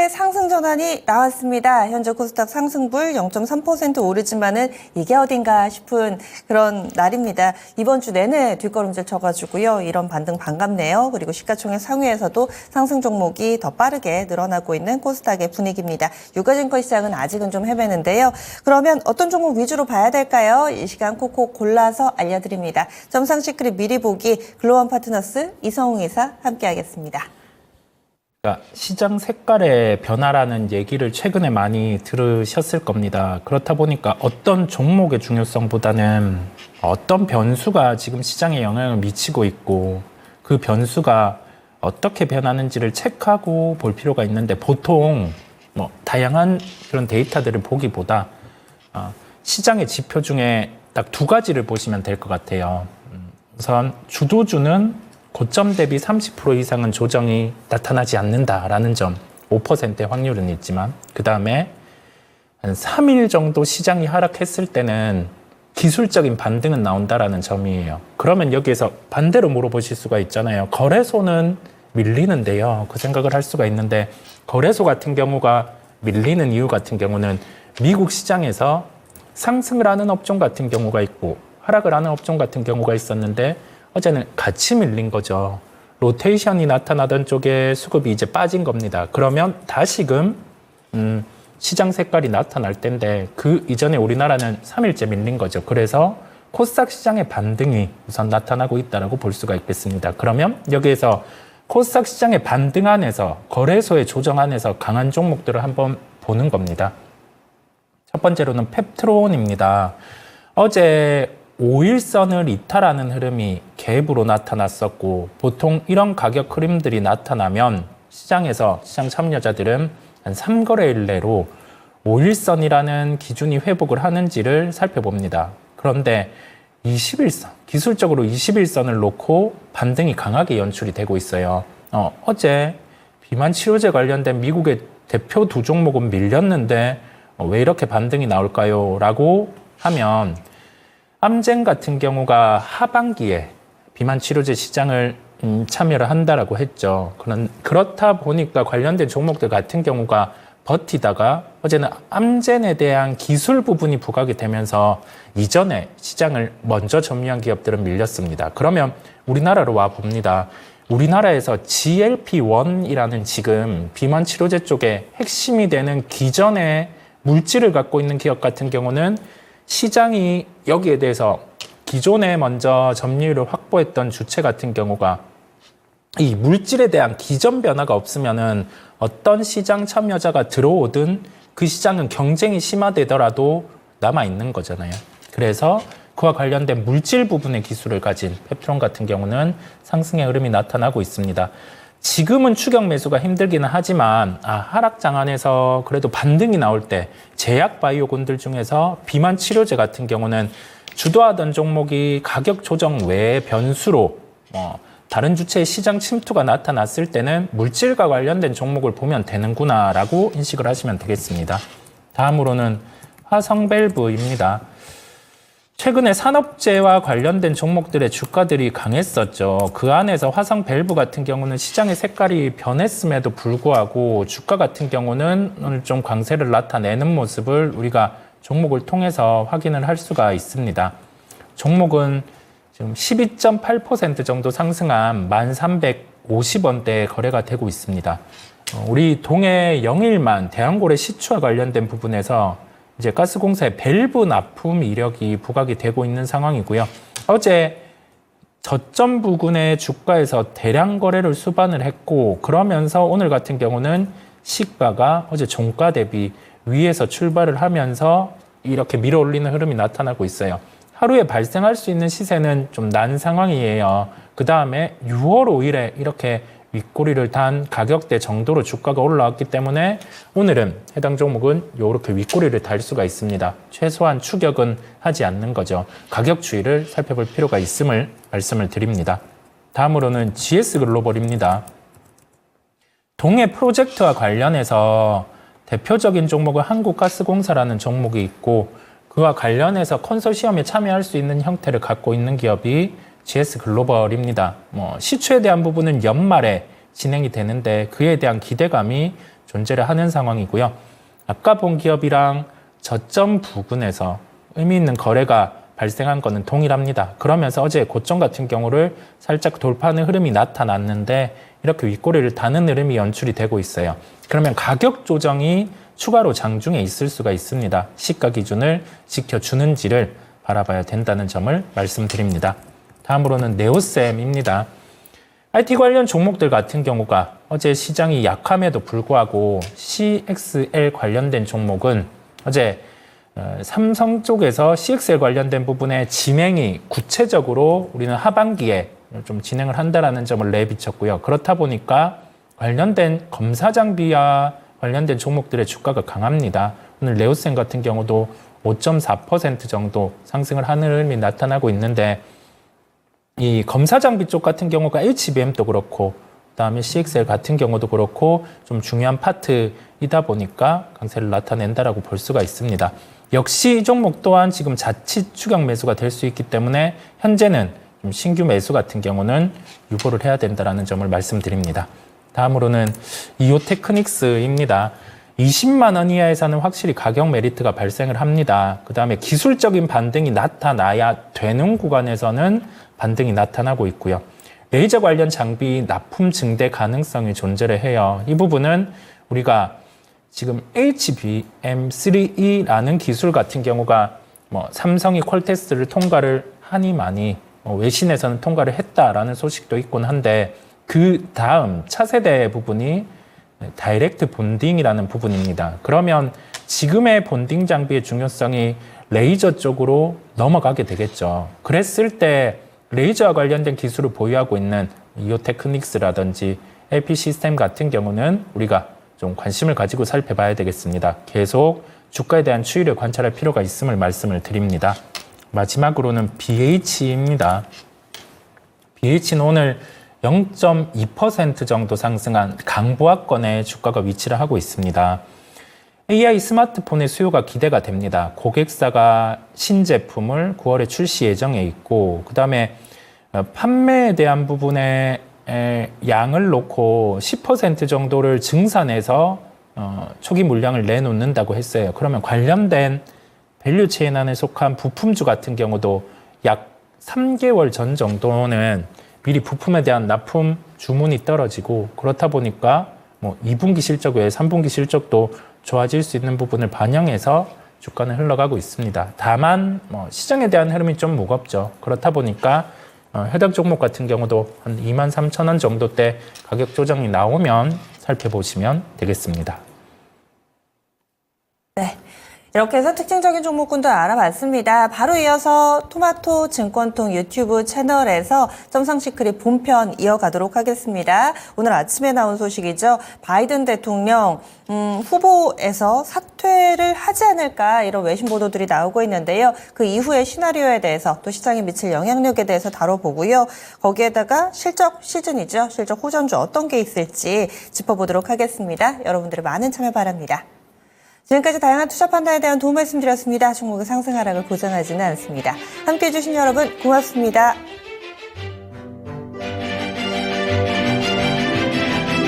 시장의 상승 전환이 나왔습니다. 현재 코스닥 상승불 0.3% 오르지만은 이게 어딘가 싶은 그런 날입니다. 이번 주 내내 뒷걸음질 쳐가지고요. 이런 반등 반갑네요. 그리고 시가총액 상위에서도 상승 종목이 더 빠르게 늘어나고 있는 코스닥의 분위기입니다. 유가증권 시장은 아직은 좀 헤매는데요. 그러면 어떤 종목 위주로 봐야 될까요? 이 시간 콕콕 골라서 알려드립니다. 점상 시크릿 미리 보기 글로원 파트너스 이성웅 이사 함께하겠습니다. 그러니까 시장 색깔의 변화라는 얘기를 최근에 많이 들으셨을 겁니다. 그렇다 보니까 어떤 종목의 중요성보다는 어떤 변수가 지금 시장에 영향을 미치고 있고 그 변수가 어떻게 변하는지를 체크하고 볼 필요가 있는데 보통 다양한 그런 데이터들을 보기보다 시장의 지표 중에 딱 두 가지를 보시면 될 것 같아요. 우선 주도주는 고점 대비 30% 이상은 조정이 나타나지 않는다라는 점, 5%의 확률은 있지만 그 다음에 한 3일 정도 시장이 하락했을 때는 기술적인 반등은 나온다라는 점이에요. 그러면 여기에서 반대로 물어보실 수가 있잖아요. 거래소는 밀리는데요. 그 생각을 할 수가 있는데 거래소 같은 경우가 밀리는 이유 같은 경우는 미국 시장에서 상승을 하는 업종 같은 경우가 있고 하락을 하는 업종 같은 경우가 있었는데 어제는 같이 밀린 거죠. 로테이션이 나타나던 쪽에 수급이 이제 빠진 겁니다. 그러면 다시금 시장 색깔이 나타날 텐데 그 이전에 우리나라는 3일째 밀린 거죠. 그래서 코스닥 시장의 반등이 우선 나타나고 있다고 볼 수가 있겠습니다. 그러면 여기에서 코스닥 시장의 반등 안에서 거래소의 조정 안에서 강한 종목들을 한번 보는 겁니다. 첫 번째로는 펩트론입니다. 어제 5일선을 이탈하는 흐름이 갭으로 나타났었고 보통 이런 가격 흐름들이 나타나면 시장 참여자들은 한 3거래일 내로 5일선이라는 기준이 회복을 하는지를 살펴봅니다. 그런데 21선, 기술적으로 21선을 놓고 반등이 강하게 연출이 되고 있어요. 어제 비만 치료제 관련된 미국의 대표 두 종목은 밀렸는데 왜 이렇게 반등이 나올까요? 라고 하면 암젠 같은 경우가 하반기에 비만 치료제 시장을 참여를 한다라고 했죠. 그렇다 보니까 관련된 종목들 같은 경우가 버티다가 어제는 암젠에 대한 기술 부분이 부각이 되면서 이전에 시장을 먼저 점유한 기업들은 밀렸습니다. 그러면 우리나라로 와 봅니다. 우리나라에서 GLP-1이라는 지금 비만 치료제 쪽에 핵심이 되는 기존의 물질을 갖고 있는 기업 같은 경우는 시장이 여기에 대해서 기존에 먼저 점유율을 확보했던 주체 같은 경우가 이 물질에 대한 기전 변화가 없으면은 어떤 시장 참여자가 들어오든 그 시장은 경쟁이 심화되더라도 남아있는 거잖아요. 그래서 그와 관련된 물질 부분의 기술을 가진 펩트론 같은 경우는 상승의 흐름이 나타나고 있습니다. 지금은 추격 매수가 힘들기는 하지만 하락 장안에서 그래도 반등이 나올 때 제약 바이오군들 중에서 비만 치료제 같은 경우는 주도하던 종목이 가격 조정 외의 변수로 다른 주체의 시장 침투가 나타났을 때는 물질과 관련된 종목을 보면 되는구나라고 인식을 하시면 되겠습니다. 다음으로는 화성밸브입니다. 최근에 산업재와 관련된 종목들의 주가들이 강했었죠. 그 안에서 화성밸브 같은 경우는 시장의 색깔이 변했음에도 불구하고 주가 같은 경우는 오늘 좀 강세를 나타내는 모습을 우리가 종목을 통해서 확인을 할 수가 있습니다. 종목은 지금 12.8% 정도 상승한 1350원대에 거래가 되고 있습니다. 우리 동해 영일만 대한고래 시추와 관련된 부분에서 이제 가스공사의 밸브 납품 이력이 부각이 되고 있는 상황이고요. 어제 저점 부근의 주가에서 대량 거래를 수반을 했고 그러면서 오늘 같은 경우는 시가가 어제 종가 대비 위에서 출발을 하면서 이렇게 밀어 올리는 흐름이 나타나고 있어요. 하루에 발생할 수 있는 시세는 좀 난 상황이에요. 그 다음에 6월 5일에 이렇게 윗꼬리를 단 가격대 정도로 주가가 올라왔기 때문에 오늘은 해당 종목은 이렇게 윗꼬리를 달 수가 있습니다. 최소한 추격은 하지 않는 거죠. 가격 추이를 살펴볼 필요가 있음을 말씀을 드립니다. 다음으로는 GS글로벌입니다. 동해 프로젝트와 관련해서 대표적인 종목은 한국가스공사라는 종목이 있고 그와 관련해서 컨소시엄에 참여할 수 있는 형태를 갖고 있는 기업이 GS글로벌입니다. 시추에 대한 부분은 연말에 진행이 되는데 그에 대한 기대감이 존재를 하는 상황이고요. 아까 본 기업이랑 저점 부근에서 의미 있는 거래가 발생한 거는 동일합니다. 그러면서 어제 고점 같은 경우를 살짝 돌파하는 흐름이 나타났는데 이렇게 윗꼬리를 다는 흐름이 연출이 되고 있어요. 그러면 가격 조정이 추가로 장중에 있을 수가 있습니다. 시가 기준을 지켜주는지를 바라봐야 된다는 점을 말씀드립니다. 다음으로는 네오셈입니다. IT 관련 종목들 같은 경우가 어제 시장이 약함에도 불구하고 CXL 관련된 종목은 어제 삼성 쪽에서 CXL 관련된 부분의 진행이 구체적으로 우리는 하반기에 좀 진행을 한다라는 점을 내비쳤고요. 그렇다 보니까 관련된 검사 장비와 관련된 종목들의 주가가 강합니다. 오늘 네오셈 같은 경우도 5.4% 정도 상승을 하는 흐름이 나타나고 있는데 이 검사 장비 쪽 같은 경우가 HBM도 그렇고 그다음에 CXL 같은 경우도 그렇고 좀 중요한 파트이다 보니까 강세를 나타낸다라고 볼 수가 있습니다. 역시 이 종목 또한 지금 자칫 추격 매수가 될 수 있기 때문에 현재는 좀 신규 매수 같은 경우는 유보를 해야 된다라는 점을 말씀드립니다. 다음으로는 이오테크닉스입니다. 20만 원 이하에서는 확실히 가격 메리트가 발생을 합니다. 그 다음에 기술적인 반등이 나타나야 되는 구간에서는 반등이 나타나고 있고요. 레이저 관련 장비 납품 증대 가능성이 존재를 해요. 이 부분은 우리가 지금 HBM3E라는 기술 같은 경우가 삼성이 퀄테스트를 통과를 하니 많이 외신에서는 통과를 했다라는 소식도 있곤 한데 그 다음 차세대 부분이 다이렉트 본딩이라는 부분입니다. 그러면 지금의 본딩 장비의 중요성이 레이저 쪽으로 넘어가게 되겠죠. 그랬을 때 레이저와 관련된 기술을 보유하고 있는 이오테크닉스라든지 LP 시스템 같은 경우는 우리가 좀 관심을 가지고 살펴봐야 되겠습니다. 계속 주가에 대한 추이를 관찰할 필요가 있음을 말씀을 드립니다. 마지막으로는 BH입니다. BH는 오늘 0.2% 정도 상승한 강보합권의 주가가 위치를 하고 있습니다. AI 스마트폰의 수요가 기대가 됩니다. 고객사가 신제품을 9월에 출시 예정에 있고 그 다음에 판매에 대한 부분에 양을 놓고 10% 정도를 증산해서 초기 물량을 내놓는다고 했어요. 그러면 관련된 밸류체인 안에 속한 부품주 같은 경우도 약 3개월 전 정도는 미리 부품에 대한 납품 주문이 떨어지고 그렇다 보니까 2분기 실적 외에 3분기 실적도 좋아질 수 있는 부분을 반영해서 주가는 흘러가고 있습니다. 다만 시장에 대한 흐름이 좀 무겁죠. 그렇다 보니까 해당 종목 같은 경우도 한 23,000원 정도대 가격 조정이 나오면 살펴보시면 되겠습니다. 네. 이렇게 해서 특징적인 종목군도 알아봤습니다. 바로 이어서 토마토 증권통 유튜브 채널에서 점상시크릿 본편 이어가도록 하겠습니다. 오늘 아침에 나온 소식이죠. 바이든 대통령 후보에서 사퇴를 하지 않을까 이런 외신 보도들이 나오고 있는데요. 그 이후의 시나리오에 대해서 또 시장에 미칠 영향력에 대해서 다뤄보고요. 거기에다가 실적 시즌이죠. 실적 호전주 어떤 게 있을지 짚어보도록 하겠습니다. 여러분들의 많은 참여 바랍니다. 지금까지 다양한 투자 판단에 대한 도움 말씀드렸습니다. 종목의 상승 하락을 보장하지는 않습니다. 함께해 주신 여러분 고맙습니다.